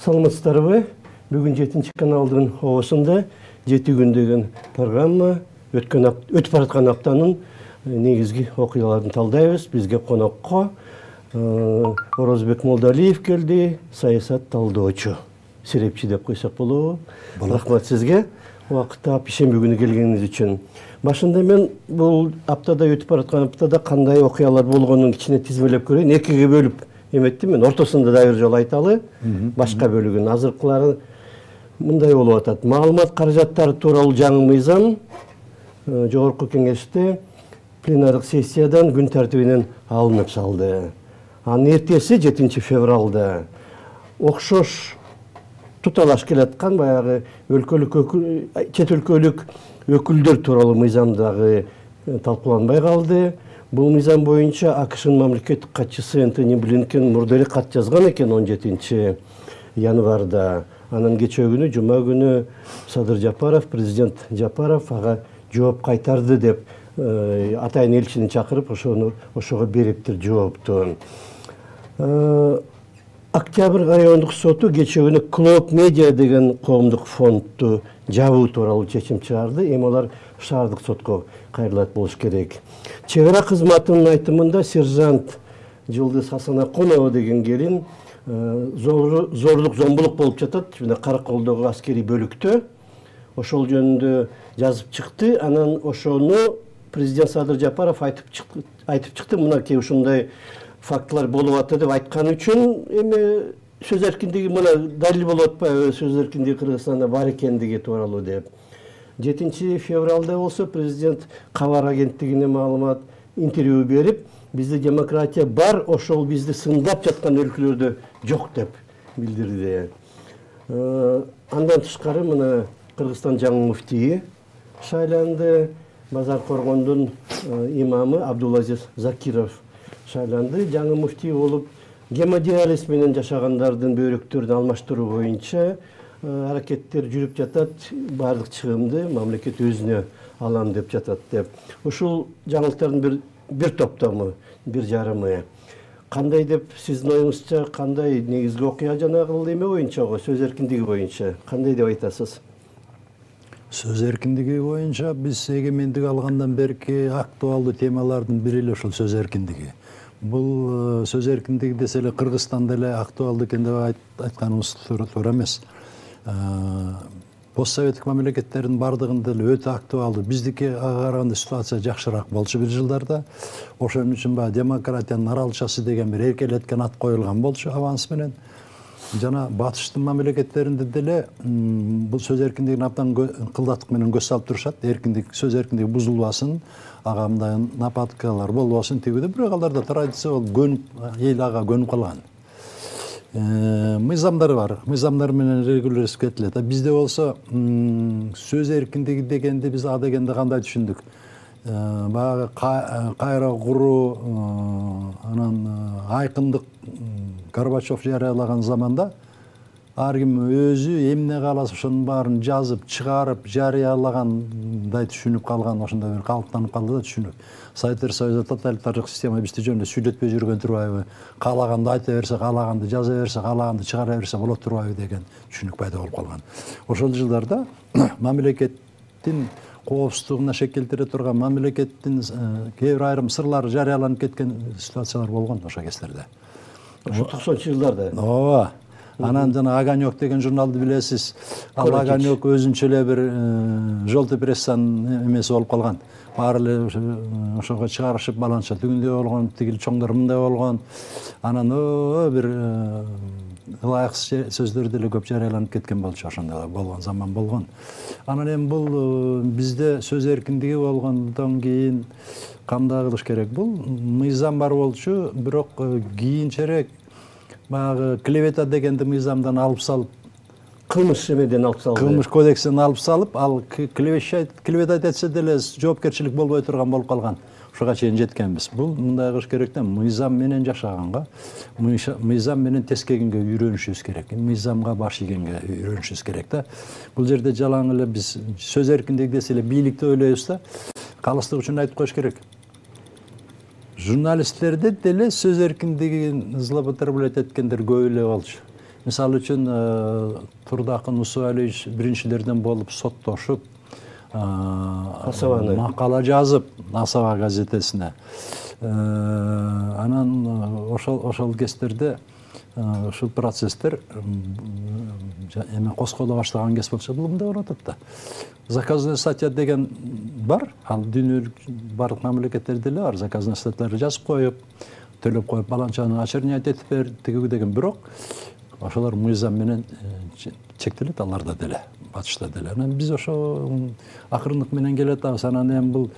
Саламатсыздарбы? Бүгін 7 каналдың оғысында 7 күн деген программа өтіп баратқан аптаның негізгі оқиғаларын талдаймыз. Бізге қонаққа Оразбек Молдалиев келді, саясат талдаучу. Серепчи деп қойсақ болу. Рахмат сізге. Уақытта пешенбі күні келгеніңіз үшін. Башында мен бұл аптада өтіп баратқан аптада қандай оқиғалар болғанын кішкене тізбелеп көрейін. Екіге бөліп еметтім мен. Ортасында дайыр жол айталы. Башқа бөлігін азырқылары мындай болуп атат. Маалымат каражаттары тууралуу жаңы мыйзам жогорку кеңеште пленардык сессиядан күн тартибинен алынып салды. Анын эртеси 7 февралда окшош туталаш келаткан баягы чет өлкөлүк өкүлдөр тууралуу мыйзам дагы талкууланбай калды. Бул мыйзам боюнча АКШнын мамлекеттик катчысы Энтони Блинкен мурда эле кат жазган экен 17 январда. Анан кечээ күнү, жума күнү Садыр Жапаров, президент Жапаров ага жооп кайтарды деп атайын элчини чакырып, ошого бериптир жоопту. Октябрь райондук соту кечээ күнү Клоп Медиа деген коомдук фондду жабуу тууралуу чечим чыгарды. Эми алар шаардык сотко кайрылат болуш керек. Чек ара кызматынын айтымында сержант Жылдыз Хасанакунова деген келин зорлук зомбулук болуп жатат. Караколдогу аскери бөлүктө. Ошол жөнүндө жазып чыкты. Анан ошону президент Садыр Жапаров айтып чыкты. Мынакей ушундай фактылар болуп атты деп айткан үчүн эми сөз эркиндиги мына далил болуп атпайбы, сөз эркиндиги Кыргызстанда бар экендиги тууралуу деп. 7 февралда болсо президент кабар агенттигине маалымат интервью берип, бизде демократия бар, ошол бизди сындап жаткан өлкөлөрдө жок деп билдирди. Андан тышкары мына Кыргызстан жаңы муфтийи шайланды. Базар Коргондун имамы Абдулазиз Закиров шайланды. Жаңы муфтий болуп, гемодиализ менен жашагандардын бөйрөктөрүн алмаштыруу боюнча аракеттер жүрүп жатат. Бардык чыгымды мамлекет өзүнө алам деп жатат деп. Ушул жаңылыктардын бир топтому, бир жарымы. Кандай деп сиздин оюңузча, кандай негизги окуя жанагыл эме боюнча, сөз эркиндиги боюнча кандай деп айтасыз? Сөз эркиндиги боюнча биз эгемендик алгандан берки актуалдуу темалардын бири эле ушул сөз эркиндиги. Бул сөз эркиндиги десе эле Кыргызстанда эле актуалдуу экен деп айтканыбыз туура эмес. Постсоветтик мамлекеттердин бардыгында эле өтө актуалдуу. Биздики ага караганда ситуация жакшыраак болчу бир жылдарда. Ошон үчүн баягы демократиянын аралчасы деген бир эркелеткен ат коюлган болчу аванс менен. Жана батыштын мамлекеттеринде деле бул сөз эркиндигин абдан кылдаттык менен көз салып турушат. Сөз эркиндиги бузулбасын, ага мындай нападкалар болбосун тигиде. Бирок аларда традиция болуп, эл ага көнүп калган. Мыйзамдар бар. Мыйзамдар менен регулировать этилет. Бизде болсо сөз эркиндиги дегенди биз а дегенди кандай түшүндүк? Баягы кайра куруу, анан айкындык Горбачев жарыялаган заманда ар ким өзү эмне кааласа ошонун баарын жазып, чыгарып, жарыялагандай түшүнүп калган, ошондой бир калыптанып калды да түшүнүк. Советтер Союзу тоталитардык система бизди жөнүндө сүйлөтпөй жүргөн турбайбы? Каалаганды айта берсе, каалаганды жаза берсе, каалаганды чыгара берсе болот турбайбы деген түшүнүк пайда болуп калган. Ошол жылдарда мамлекеттин коопсуздугуна шек келтире турган, мамлекеттин кээ бир айрым сырлары жарыяланып кеткен ситуациялар болгон ошол кездерде. Ошо 90-жылдарда. Ооба. Анан жана Огонёк деген журналды билесиз. Ал Огонёк өзүнчө эле бир желтый прессанын эмеси болуп калган. Баары эле ошого чыгарышып баланча түгүндөй болгон, тигил чоңдор мындай болгон. Анан бир ылайыксыз сөздөр деле көп жарыяланып кеткен болчу, ошондой болгон заман болгон. Анан эми бул бизде сөз эркиндиги болгондон кийин кандай кылыш керек? Бул мыйзам бар болчу, бирок кийинчерээк баягы клевета дегенди мыйзамдан алып салып, кылмыш эмеден алып салды. Кылмыш кодексинен алып салып, ал клевета этсе деле жоопкерчилик болбой турган болуп калган. Ошого чейин жеткенбиз. Бул мындай кылыш керек да, мыйзам менен жашаганга, мыйзам менен тескегенге үйрөнүшүбүз керек. Мыйзамга баш ийгенге үйрөнүшүбүз керек да. Бул жерде жалаң эле биз сөз эркиндиги десе эле бийликти ойлойбуз да. Калыстык үчүн айтып коюш керек. Журналисттерде деле сөз эркиндигин злоупотреблять эткендер көп эле болчу. Misal үчүн Турдакын Усуалевич биринчилерден болуп соттошуп, макала жазып Асаба газетесине. Анан ошол кездерде ушул процесстер эме козголо баштаган кез болчу. Бул мындай болуп атат да. Заказная статья деген бар. Ал дүйнөлүк барлык мамлекеттерде эле бар. Заказная статьяларды жазып коюп, төлөп коюп, баланчаны очернять этип бер деген. Бирок ошолор мыйзам менен чектелет, аларда деле, батышта деле. Анан биз ошо акырындык менен келатабыз. Анан эми бул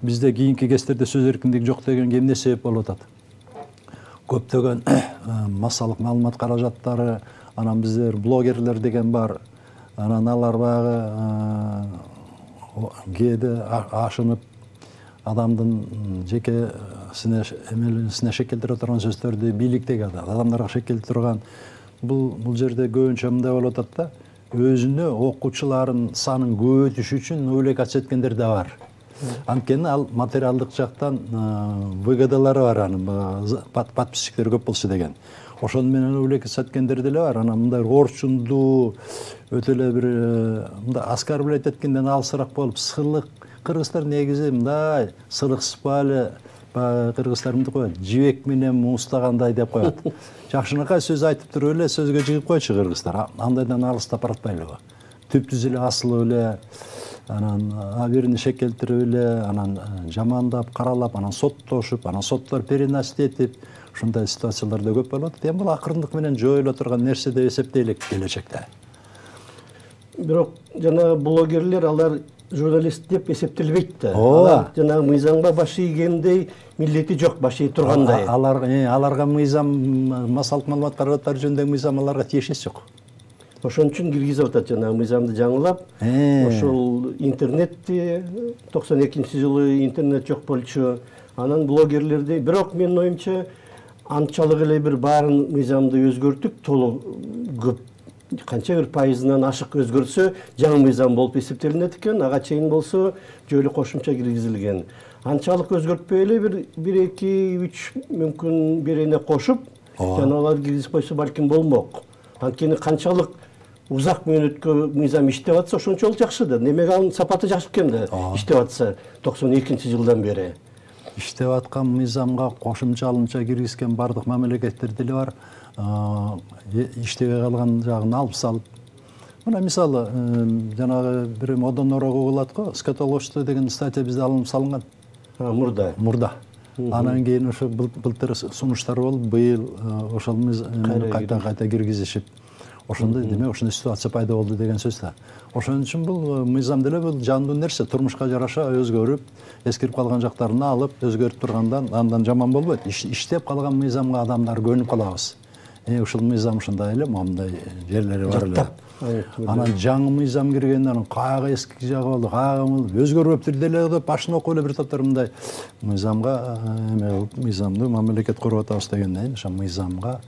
бизде кийинки кездерде сөз эркиндиги жок деген эмне себеп болуп атат? Көптөгөн массалык маалымат каражаттары, анан биздер блогерлер деген бар. Анан алар багы кээде ашынып адамдын жекесине шекелтире турган сөздөрдү бийликтеги адамдарга шекелтире турган бул жерде көбүнчө мындай болуп атат да. Өзүнө окуучуларын санын көбөйтүш үчүн увлекаться эткендер да бар. Анткени ал материалдык жактан выгодалары бар, анын подписчиктери көп болсо деген. Ошон менен увлекаться эткендер деле бар. Анан мындай орчунду өтө эле бир мындай оскорблять эткенден алысыраак болуп, сылык кыргыздар негизи мындай сылыксызбы, кыргыздар мынтип коет, жибек менен муустагандай деп коет. Жакшынакай сөз айтып туруп эле сөзгө жыгып койчу кыргыздар. Андайдан алыстап баратпайлыбы? Түптүз эле асылып эле, анан биrini шекелтирип эле, анан жамандап, каралап, анан соттошуп, анан соттор переносить этип, ушундай ситуацияларда көп болуп атат. Эми бул акырындык менен жоюла турган нерсе деп эсептейлик келечекте. Бирок жана блогерлер алар журналист деп эсептелбейт да. Алар жана мыйзамга баш ийгендей милдети жок, баш ий тургандай. Аларга мыйзам, массалык маалымат каражаттары жөнүндөгү мыйзам аларга тиешеси жок. Ошон үчүн киргизип атат жана мыйзамды жаңылап. Ошол интернетти 92-жылы интернет жок болчу. Анан блогерлерди, бирок менин оюмча анчалык эле бир баарын мыйзамды өзгөртүп, толук көп канча бир пайызынан ашык өзгөртсө, жаңы мыйзам болуп эсептелинет экен. Ага чейин болсо жолу кошумча киргизилген. Анчалык өзгөртпөй эле бир 2-3 мүмкүн бирине кошуп, жаналар киргизип койсо балким болмок. Анткени канчалык узак мөөнөткө мыйзам иштеп атса, ошончолук жакшы да. Демек анын сапаты жакшы экен да, иштеп атса 92-жылдан бери. Иштеп аткан мыйзамга кошумчалынча киргизген бардык мамлекеттер деле бар. Иштебей калган жагын алып салып. Мына мисалы, жанагы бир одоноро угулат го, скотоложство деген статья бизде алынып салынган. Мурда. Анан кийин ошо былтыр сунуштар болуп, быйыл ошол кайта киргизишип. Ошондой демек ошондой ситуация пайда болду деген сөз да. Ошон үчүн бул мыйзам деле бул жандуу нерсе, турмушка жараша өзгөрүп, эскирип калган жактарын алып, өзгөртүп тургандан андан жаман болбойт. Иштеп калган мыйзамга адамдар көнүп калабыз. Ушул мыйзам ушундай эле, моундай жерлери бар эле. Анан жаңы мыйзам киргенден каяга эски жагы болду, каяга өзгөрбөптүр деле деп башын окуп эле бир топтор мындай мыйзамга мыйзамды мамлекет коруп атабыз дегенден ошо мыйзамга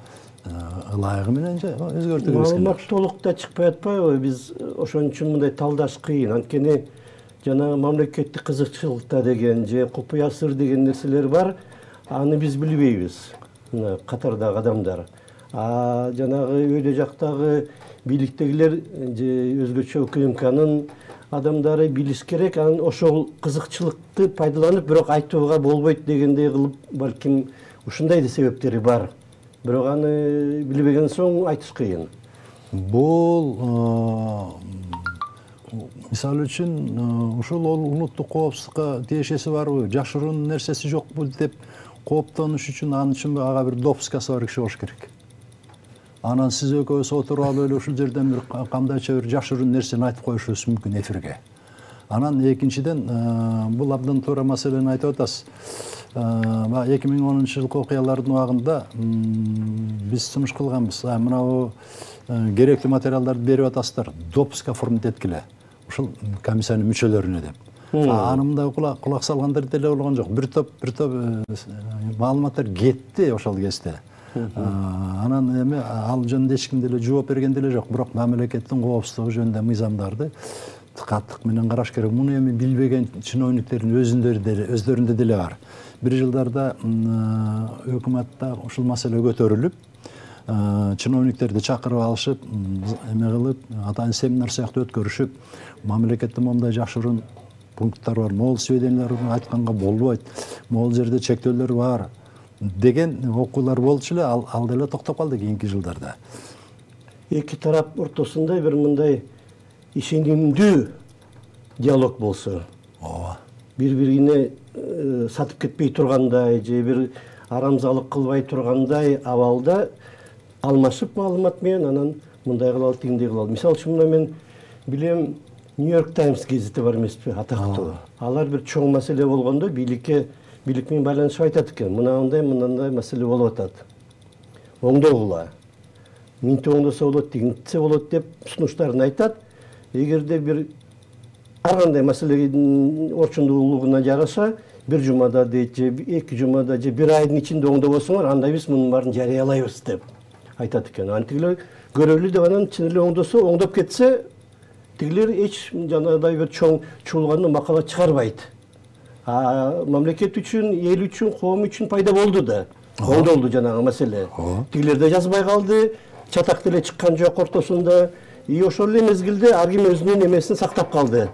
ылайыгы менен өзгөртүп маалымат толук да чыкпай атпайбы? Биз ошон үчүн мындай талдаш кыйын. Анткени жана мамлекеттик кызыкчылыкта деген же купуя сыр деген нерселер бар. Аны биз билбейбиз. Мына катардагы адамдар. Жанагы өйдө жактагы бийликтегилер же өзгөчө УКМКнын адамдары билиш керек. Анан ошол кызыкчылыкты пайдаланып, бирок айтууга болбойт дегендей кылып, балким ушундай да себептери бар. Бирок аны билбеген соң айтыш кыйын. Бул мисалы үчүн ушул улуттук коопсуздукка тиешеси барбы, жашыруун нерсеси жокпу деп кооптонуш үчүн анын үчүн ага бир допускасы бар киши болуш керек. Анан сиз экөөбүз отуруп алып эле ушул жерден бир кандайча бир жашыруун нерсени айтып коюшубуз мүмкүн эфирге. Анан экинчиден бул абдан туура маселени айтып атасыз. 2010-жылкы окуялардын убагында биз сунуш кылганбыз. Мына керектүү материалдарды берип атасыздар, допуск оформить эткиле. Ушул комиссиянын мүчөлөрүнө деп. Аны мындай кулак салгандар деле болгон жок. Бир топ маалыматтар кетти ошол кезде. Анан эми ал жөнүндө эч ким деле жооп берген деле жок. Бирок мамлекеттин коопсуздугу жөнүндө мыйзамдарды каттык менен караш керек. Муну эми билбеген чиновниктердин өздөрүндө деле бар. Бир жылдарда өкмөттө ушул маселе көтөрүлүп, чиновниктерди чакырып алышып, эме кылып, атайын семинар сыяктуу өткөрүшүп, мамлекетте мындай жашыруун пункттар бар, могул сведениялар айтканга болбойт, могул жерде чектөөлөр бар деген окуулар болчу эле, ал деле токтоп калды кийинки жылдарда. Эки тарап ортосунда бир мындай ишенимдүү диалог болсо, Ооба. бири-бирине сатып кетпей тургандай же бир арамзалык кылбай тургандай абалда алмашып маалымат менен анан мындай кылалы, тигиндей кылалы. Мисалы үчүн мына мен билем, Нью-Йорк Таймс гезити бар эмеспи, атактуу. Алар бир чоң маселе болгондо бийлик менен байланышып айтат экен. Мындай маселе болуп атат. Оңдогула. Минти оңдосо болот, тигинтсе болот деп сунуштарын айтат. Эгерде бир ар кандай маселенин орчундуулугуна жараша, бир жумада дейт же эки жумада же бир айдын ичинде оңдобосоңор, анда биз мунун баарын жарыялайбыз деп айтат экен. Антигилер көрөлү деп анан чын эле оңдосо, оңдоп кетсе, тигилер эч жанагыдай бир чоң чуулганда макала чыгарбайт. Мамлекет үчүн, эл үчүн, коом үчүн пайда болду да. Оңдолду жанагы маселе. Тигилер да жазбай калды, чатак деле чыккан жок ортосунда. И ошол эле мезгилде ар ким өзүнүн эмесин сактап калды.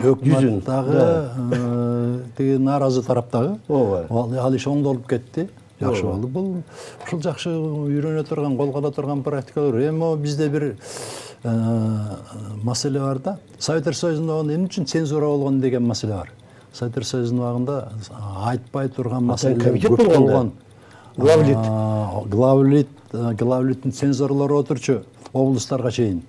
Өкмөт дагы, тиги нааразы тараптагы, ал иш оңдолуп кетти. Жакшы болду. Бул ушул жакшы үйрөнө турган, кол кала турган практикалар. Эми бизде бир маселе бар да. Советтер Союзунда эмне үчүн цензура болгон деген маселе бар. Советтер Союзунун убагында айтпай турган маселелер көп болгон. Главлиттин цензорлору отурчу облустарга чейин.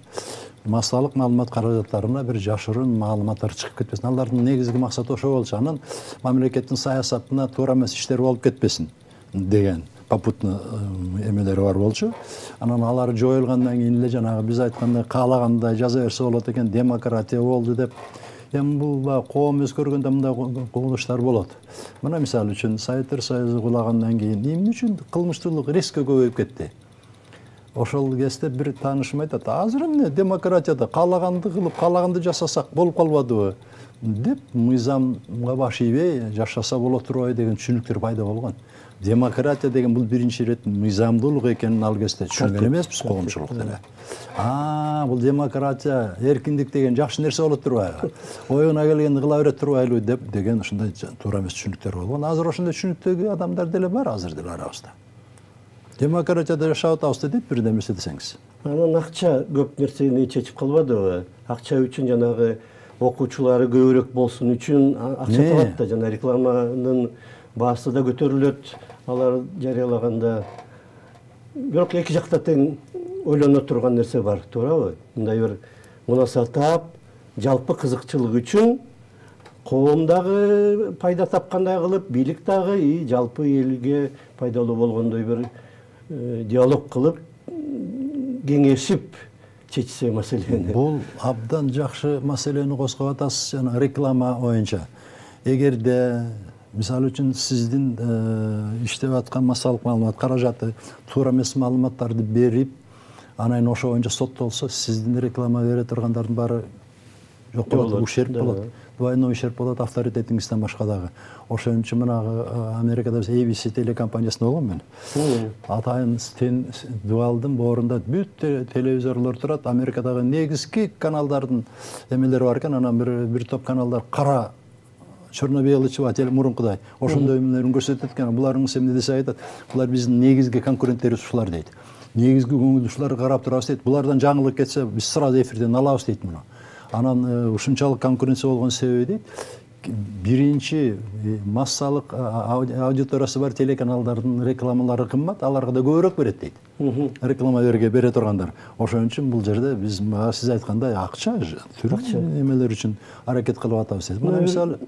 Массалык маалымат каражаттарына бир жашыруун маалыматтар чыгып кетпесин. Алардын негизги максаты ошо болчу. Анан мамлекеттин саясатына туура эмес иштер болуп кетпесин деген попутно эмелери бар болчу. Анан алар жоюлгандан кийин эле жанагы биз айткандай каалагандай жаза берсе болот экен, демократия болду деп. Эми бул коом өзгөргөндө мындай кубулуштар болот. Мына мисалы үчүн Советтер Союзу кулагандан кийин эмне үчүн кылмыштуулук резко көбөйүп кетти? Ошол кезде бир таанышым айтат, азыр эмне демократияда каалаганды кылып, каалаганды жасасак болуп калбадыбы деп, мыйзамга баш ийбей жашаса боло турбайбы деген түшүнүктөр пайда болгон. Демократия деген бул биринчи ирет мыйзамдуулук экенин ал кезде түшүнгөн эмеспиз коомчулук деле. Бул демократия, эркиндик деген жакшы нерсе болот турбайбы? Оюна келгенди кыла берет турбайлы деген ушундай туура эмес түшүнүктөр болгон. Азыр ошондой түшүнүктөгү адамдар деле бар азыр деле арабызда. Демократияда жашап атабыз деп бир нерсе десеңиз. Анан акча көп нерсени чечип калбадыбы? Акча үчүн жанагы окуучулары көбүрөөк болсун үчүн акча талат да, жана рекламанын баасы да көтөрүлөт, алар жарыялаганда. Бирок эки жакта тең ойлоно турган нерсе бар, туурабы? Мындай бир мунасат таап, жалпы кызыкчылык үчүн коом дагы пайда тапкандай кылып, бийлик дагы жалпы элге пайдалуу болгондой бир диалог кылып, кеңешип чечсе маселени. Бул абдан жакшы маселени козгоп атасыз, жана реклама боюнча. Эгерде мисалы үчүн сиздин иштеп аткан массалык маалымат каражаты туура эмес маалыматтарды берип, анан ошо боюнча соттолсо, сиздин реклама бере тургандардын баары жок болот, ушерп болот. Двойной ущерб болот авторитетиңизден башка дагы. Ошон үчүн мына Америкада ABC телекомпаниясында болгом мен. Атайын дуалдын боорунда бүт телевизорлор турат. Америкадагы негизги каналдардын эмелери бар экен. Анан бир топ каналдар кара черно-белый чыбат, мурункудай. Ошондой эмелерин көрсөтөт экен. Буларың эмне десе айтат. Булар биздин негизги конкуренттерибиз ушулар дейт. Негизги көңүлдүүлөр карап турабыз дейт. Булардан жаңылык кетсе, биз сразу эфирден алабыз дейт муну. Анан ушунчалык конкуренция болгон себеби дейт, биринчи массалык аудиториясы бар телеканалдардын рекламалары кымбат, аларга да көбүрөөк берет дейт. Реклама бере тургандар. Ошон үчүн бул жерде биз сиз айткандай акча эмелер үчүн аракет кылып атабыз дейт. Мына мисалы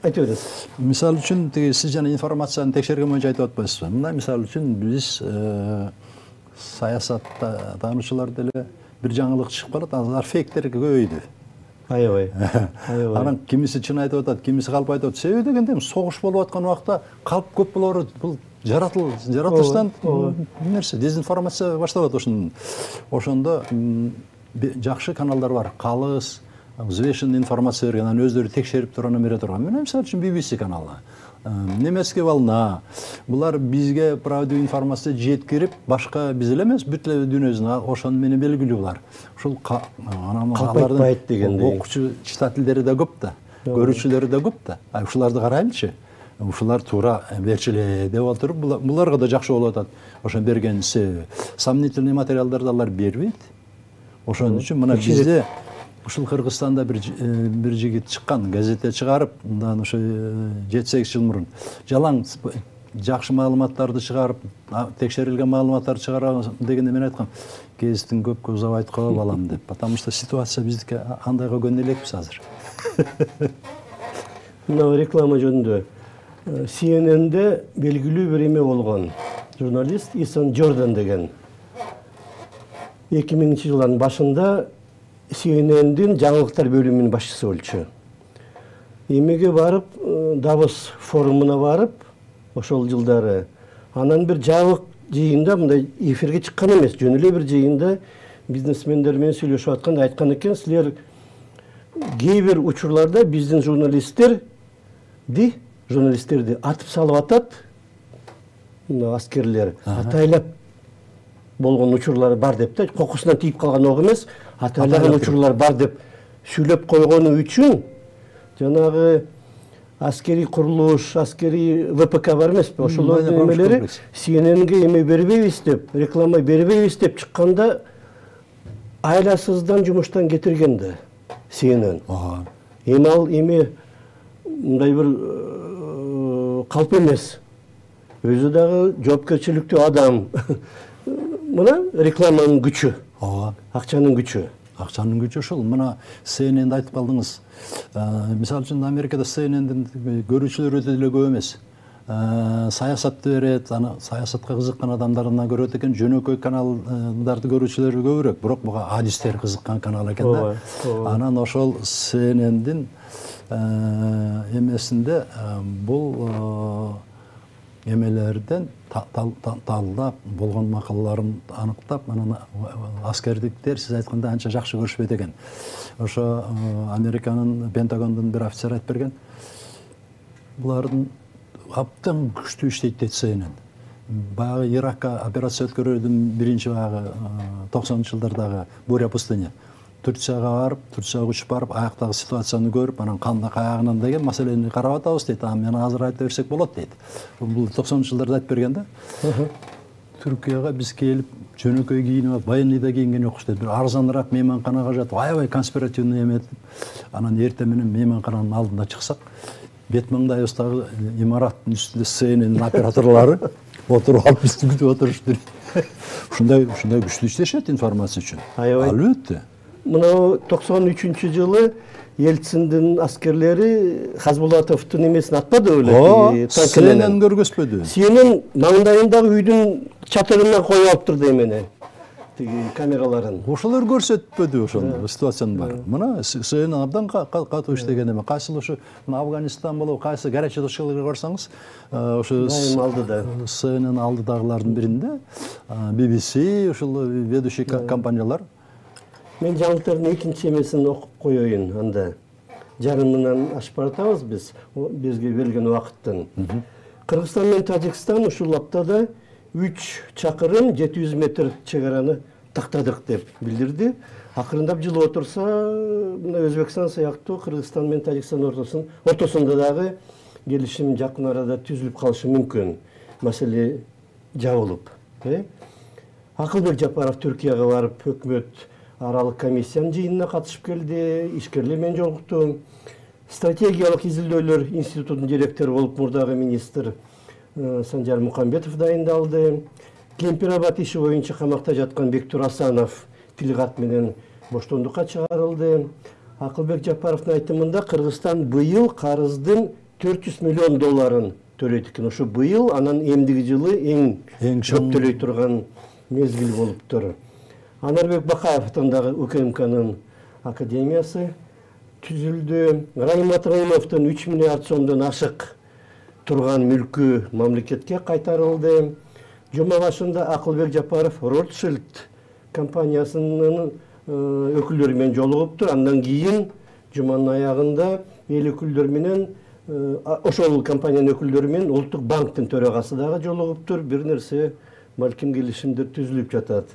айта бересиз. Мисалы үчүн сиз жана информацияны текшерген боюнча айтып атпайсызбы? Мына мисалы үчүн биз саясатта таануучулар деле бир жаңылык чыгып калат, алар фейктер көбөйдү. Аябай. Анан кимиси чын айтып атат, кимиси калп айтып атат. Себеби дегенде согуш болуп аткан убакта калп көп болору, бул жаратылыштан нерсе, дезинформация башталат ошондо жакшы каналдар бар. Калыс, взвешенный информация берген, анан өздөрү текшерип турган бере турган. Мен мисалы үчүн BBC каналы, немецкий волна, булар бизге правдивый информация жеткирип, башка биз эле эмес, бүт эле дүйнөсүн ошону менен белгилүү булар. Ушул калпайтпайт дегендей. Окуучу читательдери да көп да, көрүүчүлөрү да көп да. Ушуларды карайлычы. Ушулар туура берчиле деп отуруп, буларга да жакшы болуп атат. Ошон берген сомнительный материалдарды алар бербейт. Ошон үчүн мына бизде ушул Кыргызстанда бир жигит чыккан, газетте чыгарып, мындан ошо 7-8 жыл мурун жалаң жакшы маалыматтарды чыгарып, текшерилген маалыматтарды чыгарам дегенде мен айткам, кезиктин көпкө узабайт коё балам деп. Потому что ситуация биздики андайга көнө элекпиз азыр. Мына реклама жөнүндө CNN-де белгилүү бир эме болгон журналист Исон Джордан деген 2000-жылдын башында CNN-дин жаңылыктар бөлүмүнүн башчысы болчу. Эмеге барып, Давос форумуна барып, ошол жылдары анан бир жабык жыйында, мындай эфирге чыккан эмес, жөн эле бир жыйында бизнесмендер менен сүйлөшүп атканда айткан экен, силер кээ бир учурларда биздин журналисттерди атып салып атат, аскерлер, атайлап болгон учурлар бар деп да, кокусунан тийип калган ок эмес, атайлаган учурлар бар деп сүйлөп койгону үчүн жанагы аскери курулуш, аскери ВПК бар эмеспи, ошолордун эмелери CNN-ге эме бербейбиз деп, реклама бербейбиз деп чыкканда айласыздан жумуштан кетирген да CNN. Эми ал эми мындай бир калп эмес. Өзү дагы жоопкерчиликтүү адам. Мына рекламанын күчү. Акчанын күчү. Акчанын күчү ушул. Мына CNN-де айтып калдыңыз. Мисалы үчүн Америкада CNN-дин көрүүчүлөрү өтө эле көп эмес. Саясатты берет, аны саясатка кызыккан адамдардан көрөт экен, жөнөкөй каналдарды көрүүчүлөрү көбүрөөк, бирок буга адистер кызыккан канал экен да. Анан ошол CNN-дин эмесинде бул эмелерден талдап, болгон макалаларын аныктап, анан аскердиктер сиз айткандай анча жакшы көрүшпөйт экен. Ошо Американын Пентагондун бир офицери айтып берген. Булардын абдан күчтүү иштейт дейт CNN. Баягы Иракка операция өткөрүүдүн биринчи баягы 90-жылдардагы буря пустыня. Турцияга барып, Турцияга учуп барып, аяктагы ситуацияны көрүп, анан кандай каягынан деген маселени карап атабыз дейт. Мен азыр айтып берсек болот дейт. Бул 90-жылдарда айтып берген да. Түркияга биз келип, жөнөкөй кийинип, военныйда кийинген жокпуз дейт. Бир арзаныраак мейманканага жатып, аябай конспиративный эме этип, анан эртең менен мейманкананын алдында чыксак, бет маңдайыбыздагы имараттын үстүндө CNN операторлору отуруп алып бизди күтүп отурушту. Ушундай күчтүү иштешет информация үчүн. Албетте. Мына 93-жылы Ельциндин аскерлери Хазбулатовдун эмесин атпады беле? CNN көргөзбөдү. CNN маңдайындагы үйдүн чатырына коюп алыптыр да эмени. Камераларын. Ошолор көрсөтпөдү ошону ситуациянын баарын. Мына CNN абдан катуу иштеген эме. Кайсыл ошо Афганистан болобу, кайсы горячий точкаларга барсаңыз, ошо CNN алдыдагылардын биринде BBC, ошол ведущий компаниялар. Мен жаңылыктардын экинчи эмесин окуп коеюн анда. Жарымынан ашып баратабыз бизге берилген убакыттын. Кыргызстан менен Тажикстан ушул аптада 3 чакырым 700 метр чегараны тактадык деп билдирди. Акырындап жылып отурса, мына Өзбекстан сыяктуу Кыргызстан менен Тажикстан ортосунда дагы келишим жакын арада түзүлүп калышы мүмкүн. Маселе жабылып. Акылбек Жапаров Түркияга барып, өкмөт аралык комиссиянын жыйынына катышып келди, ишкерлер менен жолукту. Стратегиялык изилдөөлөр институтунун директору болуп мурдагы министр Санжар Мукамбетов дайындалды. Кемпирабад иши боюнча камакта жаткан Бектур Асанов тилгат менен боштондукка чыгарылды. Акылбек Жапаровдун айтымында Кыргызстан быйыл карыздын 400 миллион долларын төлөйт экен. Ошо быйыл, анан эмдиги жылы эң көп төлөй турган мезгил болуптур. Анарбек Бакаев атындагы УКМКнын академиясы түзүлдү. Раймат Раймовдун 3 миллиард сомдон ашык турган мүлкү мамлекетке кайтарылды. Жума башында Акылбек Жапаров Ротшильд компаниясынын өкүлдөрү менен жолугуптур. Андан кийин жуманын аягында эл өкүлдөрү менен ошол компаниянын өкүлдөрү менен Улуттук банктын төрагасы дагы жолугуптур. Бир нерсе балким келишимдер түзүлүп жатат.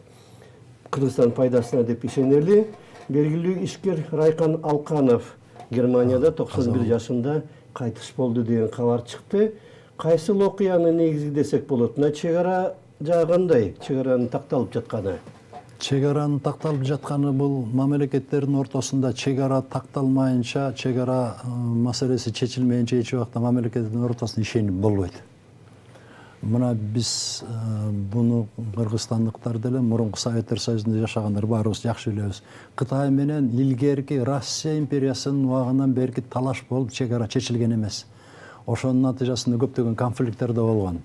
Кыргызстан пайдасына деп ишенели. Белгилүү ишкер Райкан Алканов Германияда 91 жашында кайтыш болду деген кабар чыкты. Кайсыл окуяны негизи десек болот? Мына чек ара жагандай, чек аранын такталып жатканы. Чек аранын такталып жатканы бул мамлекеттердин ортосунда чек ара такталмайынча, чек ара маселеси чечилмейинче эч убакта мамлекеттердин ортосунда ишеним болбойт. Мына биз буну кыргызстандыктар деле мурунку Советтер Союзунда жашагандар баарыбыз жакшы билебиз. Кытай менен илгерки Россия империясынын убагынан берки талаш болуп чек ара чечилген эмес. Ошонун натыйжасында көптөгөн конфликттер да болгон,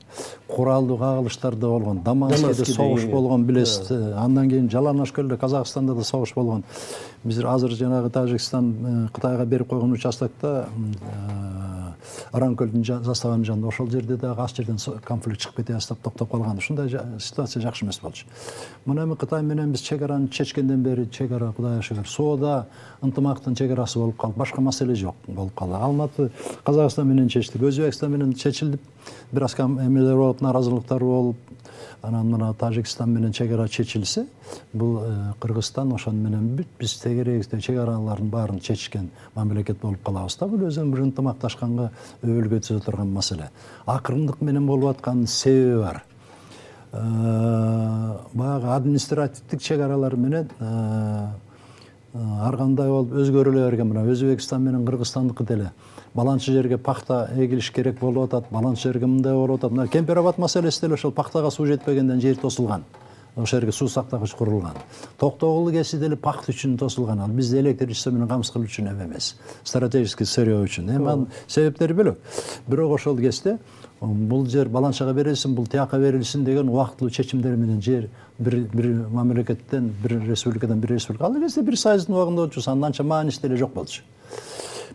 куралдуу кагылыштар да болгон, Дамаскеде согуш болгон билесиз. Андан кийин Жалаңашкөлдө Казакстанда да согуш болгон. Биз азыр жанагы Тажикстан Кытайга берип койгон участокто Аранкөлдүн заставанын жанында ошол жерде дагы аз жерден конфликт чыгып кете баштап токтоп калган. Ушундай ситуация жакшы эмес болчу. Мына эми Кытай менен биз чек араны чечкенден бери чек ара Кудайга шүгүр соода ынтымактын чек арасы болуп калды. Башка маселе жок болуп калды. Алматы Казакстан менен чечтик, Өзбекстан менен чечилди. Бир аз эмелер болуп, наразылыктар болуп, анан мына Тажикстан менен чек ара чечилсе, бул Кыргызстан ошон менен бүт биз тегерегизде чек аралардын баарын чечкен мамлекет болуп калабыз да. Бул өзүнүн бир ынтымакташканга өбөлгө түзө турган маселе. Акырындык менен болуп аткан себеби бар. Баягы административдик чек аралар менен ар кандай болуп өзгөрүлө берген. Мына Өзбекстан менен Кыргызстандыкы деле баланчы жерге пахта эгилиш керек болуп атат, баланчы жерге мындай болуп атат. Мына Кемперабад маселеси деле ошол пахтага суу жетпегенден жер тосулган. Ошол жерге суу сактагыч курулган. Токтогул кеси деле пахт үчүн тосулган. Ал бизде электр система менен камсыз кылуу үчүн эмес. Стратегический сырье үчүн. Эми себептери бөлөк. Бирок ошол кезде бул жер баланчага берилсин, бул тияка берилсин деген убактылуу чечимдер менен жер бир мамлекеттен, бир республикадан бир республика. Ал кезде бир союздун убагында болчу, анча мааниси деле жок болчу.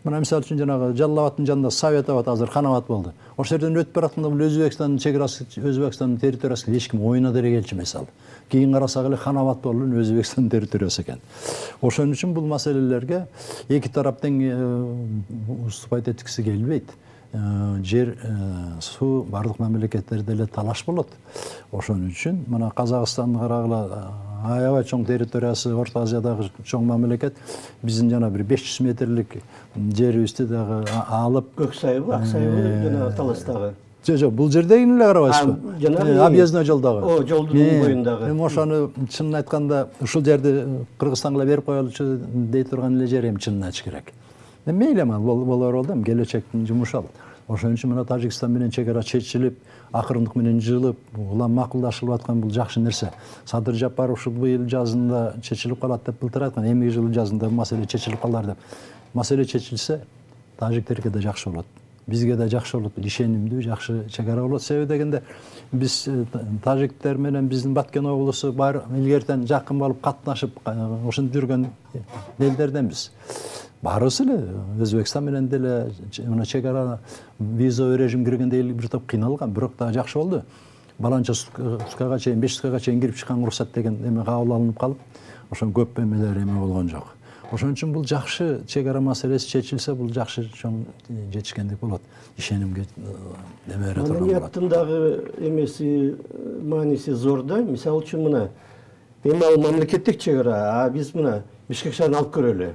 Мына мисалы үчүн жанагы Жалал абадтын жанында Совет абад, азыр Хан абад болду. Ошол жерден өтүп баратканда бул Өзбекстандын чек арасы, Өзбекстандын территориясы эч ким оюна деле келчү эмес ал. Кийин карасак эле Хан абад болду, Өзбекстандын территориясы экен. Ошон үчүн бул маселелерге эки тараптын уступать эткиси келбейт. Жер, суу бардык мамлекеттерде эле талаш болот. Ошон үчүн мына Казакстанды карагыла, аябай чоң территориясы, Орто Азиядагы чоң мамлекет, биздин жана бир 500 метрлик жерибизди дагы алып, Көксайбы, Аксайбы жана таластагы. Жок, бул жердегини эле карабайсызбы? Жана объездной жолдогу. Жолдун боюндагы. Эми ошону чынын айтканда ушул жерди Кыргызстанга берип коелучу дей турган эле жер эми чынын айтыш керек. Мейли эми болор болду, эми келечектин жумушу ал. Ошон үчүн мына Тажикстан менен чек ара чечилип, акырындык менен жылып, улам макулдашылып аткан бул жакшы нерсе. Садыр Жапаров ушул быйыл жазында чечилип калат деп былтыр айткан, эмки жылы жазында маселе чечилип калар деп. Маселе чечилсе, тажиктерге да жакшы болот. Бизге да жакшы болот, ишенимдүү, жакшы чек ара болот. Себеби дегенде биз тажиктер менен биздин Баткен облусу бар илгертен жакын болуп катнашып, ошентип жүргөн элдерденбиз. Баарыбыз эле Өзбекстан менен деле мына чек ара визовый режим киргенде бир топ кыйналган, бирок да жакшы болду. Баланча суткага чейин, 5 суткага чейин кирип чыккан уруксат деген эме кабыл алынып калып, ошон көп эмелер эме болгон жок. Ошон үчүн бул жакшы чек ара маселеси чечилсе, бул жакшы чоң жетишкендик болот. Ишенимге эме бере турган болот. Маданияттын дагы эмеси, мааниси зор да. Мисалы үчүн мына эми ал мамлекеттик чек ара, а биз мына Бишкек шаарын алып көрөлү.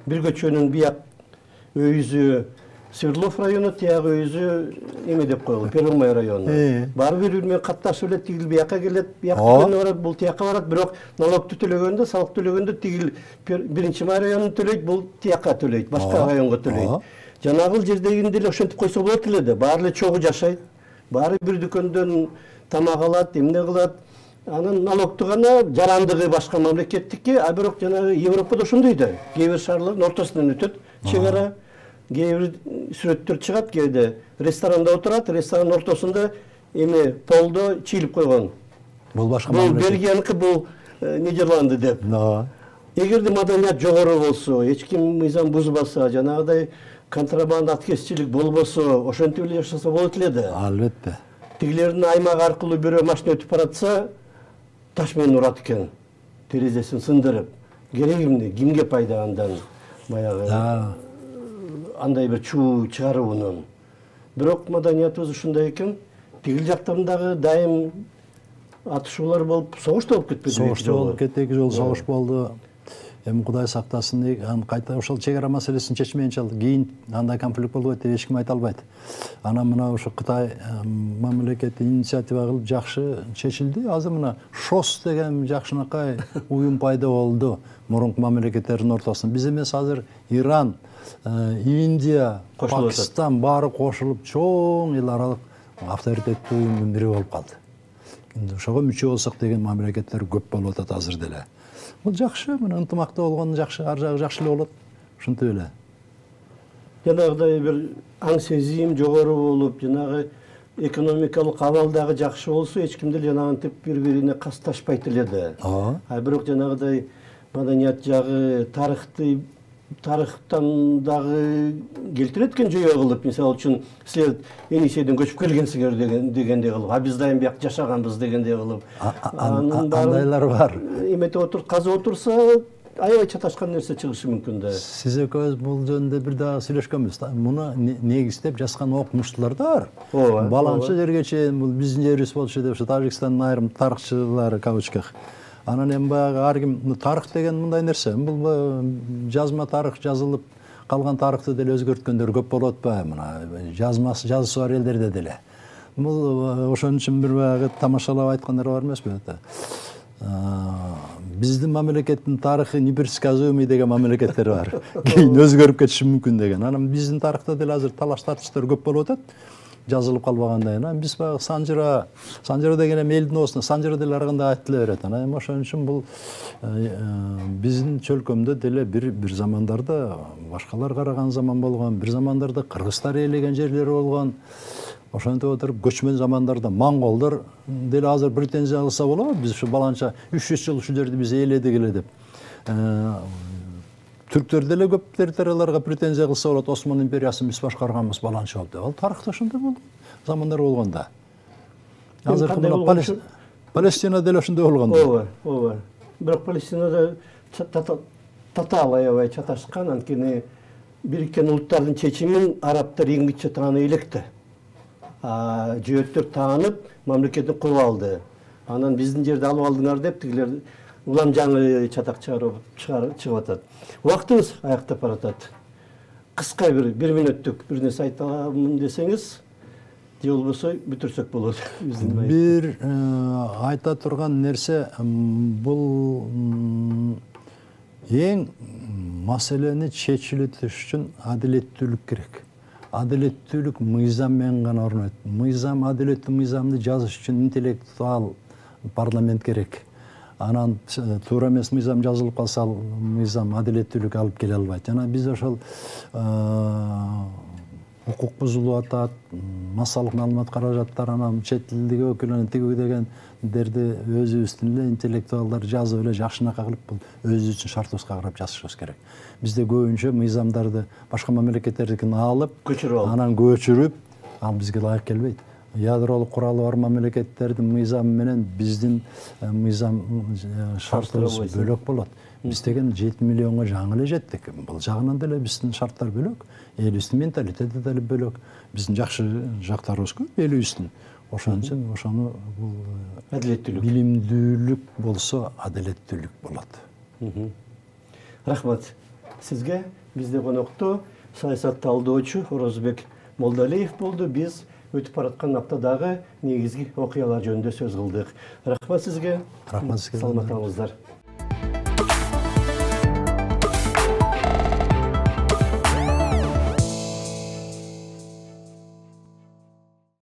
Бир көчөнүн бияк өйүзү Свердлов району, тиягы өйүзү эме деп коелу, Первомай району. Баары бири менен катташып эле, тигил бияка келет, бияка барат, бул тияка барат, бирок налогду төлөгөндө, салык төлөгөндө тигил биринчи май районун төлөйт, бул тияка төлөйт, башка районго төлөйт. Жанагыл жердегинде эле ошентип койсо болот эле да, баары эле чогуу жашайт, баары бир дүкөндөн тамак алат, эмне кылат. Анын налогду гана жарандыгы башка мамлекеттикке, а бирок жанагы Европада ошондой да. Кээ бир шаарлардын ортосунан өтөт чек ара. Кээ бир сүрөттөр чыгат, кээде ресторанда отурат, ресторанын ортосунда эме полдо чийилип койгон. Бул башка мамлекет. Бул Бельгияныкы, бул Нидерланды деп. Эгерде маданият жогору болсо, эч ким мыйзам бузбаса, жанагыдай контрабанда аткезчилик болбосо, ошентип эле жашаса болот эле да. Албетте. Тигилердин аймак аркылуу бирөө машина өтүп баратса, таш менен урат экен, терезесин сындырып. Кереги эмне, кимге пайда андан? баягы андай бир чуу чыгарууунун. Бирок маданиятыбыз ушундай экен, тигил жактан дагы дайым атышуулар болуп, согуш да болуп кетпеди. Согуш болуп кетти, 2 жолу согуш болду. Эми Кудай сактасын, кайта ошол чек ара маселесин чечмейинче кийин андай конфликт болбойт деп эч ким айта албайт. Анан мына ошо Кытай мамлекети инициатива кылып жакшы чечилди. Азыр мына ШОС деген жакшынакай уюм пайда болду мурунку мамлекеттердин ортосунда. Биз эмес азыр Иран, Индия, Пакистан баары кошулуп чоң эл аралык авторитеттүү уюмдун бири болуп калды. Ошого мүчө болсок деген мамлекеттер көп болуп атат азыр деле. Бул жакшы, мына ынтымакта болгон жакшы, ар жагы жакшы эле болот. Ушинтип эле. Жанагыдай бир аң сезим жогору болуп, жанагы экономикалык абал дагы жакшы болсо, эч ким деле жанагынтип бири-бирине касташпайт эле да. Бирок жанагыдай маданият жагы, тарыхтан дагы келтирет экен жөө кылып, мисалы үчүн силер Енисейден көчүп келгенсиңер дегендей кылып, биз дайым бияк жашаганбыз дегендей кылып. Андайлар бар. Эметип отуруп, казып отурса, аябай чаташкан нерсе чыгышы мүмкүн да. Сиз экөөбүз бул жөнүндө бир дагы сүйлөшкөнбүз. Муну негиздеп жазган окумуштуулар да бар. Баланча жерге чейин бул биздин жерибиз болчу деп, Тажикстандын айрым тарыхчылары кавычках. Анан эми баягы ар ким тарых деген мындай нерсе. Бул жазма тарых жазылып калган тарыхты деле өзгөрткөндөр көп болуп атпайбы? Мына жазысы бар элдерде деле. Бул ошон үчүн бир баягы тамашалап айткандар бар эмеспи? Биздин мамлекеттин тарыхы непредсказуемый деген мамлекеттер бар. Кийин өзгөрүп кетиши мүмкүн деген. Анан биздин тарыхта деле азыр талаш тартыштар көп болуп атат. Жазылып калбагандай. Анан биз баягы Санжыра деген эми элдин оосуна Санжыра деле ар кандай айтыла берет. Анан ошон үчүн бул биздин чөлкөмдө деле бир замандарда башкалар караган заман болгон, бир замандарда кыргыздар ээлеген жерлери болгон. Ошентип отуруп көчмөн замандарда монголдор деле азыр претензия кылса болобу? Биз ушу баланча 300 жыл ушул жерди биз ээледик эле деп. Түрктөр деле көп территорияларга претензия кылса болот. Осман империясын биз башкарганбыз баланча болуп деп. Ал тарыхта ошондой болгон замандар болгон да. Азыр Палестина деле ошондой болгон да. Ооба. Бирок Палестинада татаал аябай чаташкан, анткени Бириккен Улуттардын чечимин арабтар эңгиче тааный электе. Жөөттөр таанып, мамлекетти куруп алды. Анан биздин жерди алып алдыңар деп тигилер улам жаңы чатак чыгып атат. Убактыбыз аяктап баратат. Кыска бир мүнөттүк бир нерсе айта аламын десеңиз, же болбосо бүтүрсөк болот. Бир айта турган нерсе бул эң маселени чечилиш үчүн адилеттүүлүк керек. Адилеттүүлүк мыйзам менен гана орнойт. Мыйзам, адилеттүү мыйзамды жазыш үчүн интеллектуал парламент керек. Анан туура эмес мыйзам жазылып калса, мыйзам адилеттүүлүк алып келе албайт. Жана биз ошол укук бузулуп атат, массалык маалымат каражаттар, анан чет тилдеги өкүлүнүн тиги дегендерди өзүбүздүн эле интеллектуалдар жазып эле жакшынакай кылып бул өзүбүз үчүн шартыбызга карап жазышыбыз керек. Бизде көбүнчө мыйзамдарды башка мамлекеттердикин алып, анан көчүрүп, ал бизге ылайык келбейт. Ядролук куралы бар мамлекеттердин мыйзамы менен биздин мыйзам шартыбыз бөлөк болот. Биз деген 7 миллионго жаңы эле жеттик. Бул жагынан деле биздин шарттар бөлөк, элибиздин менталитети деле бөлөк. Биздин жакшы жактарыбыз көп элибиздин. Ошон үчүн ошону бул адилеттүүлүк, билимдүүлүк болсо адилеттүүлүк болот. Рахмат сизге. Бизде конокто саясат талдоочу Орозбек Молдалиев болду. Биз өтүп бараткан аптадагы негизги окуялар жөнүндө сөз кылдык. Рахмат сизге. Рахмат сизге. Саламат болуңуздар.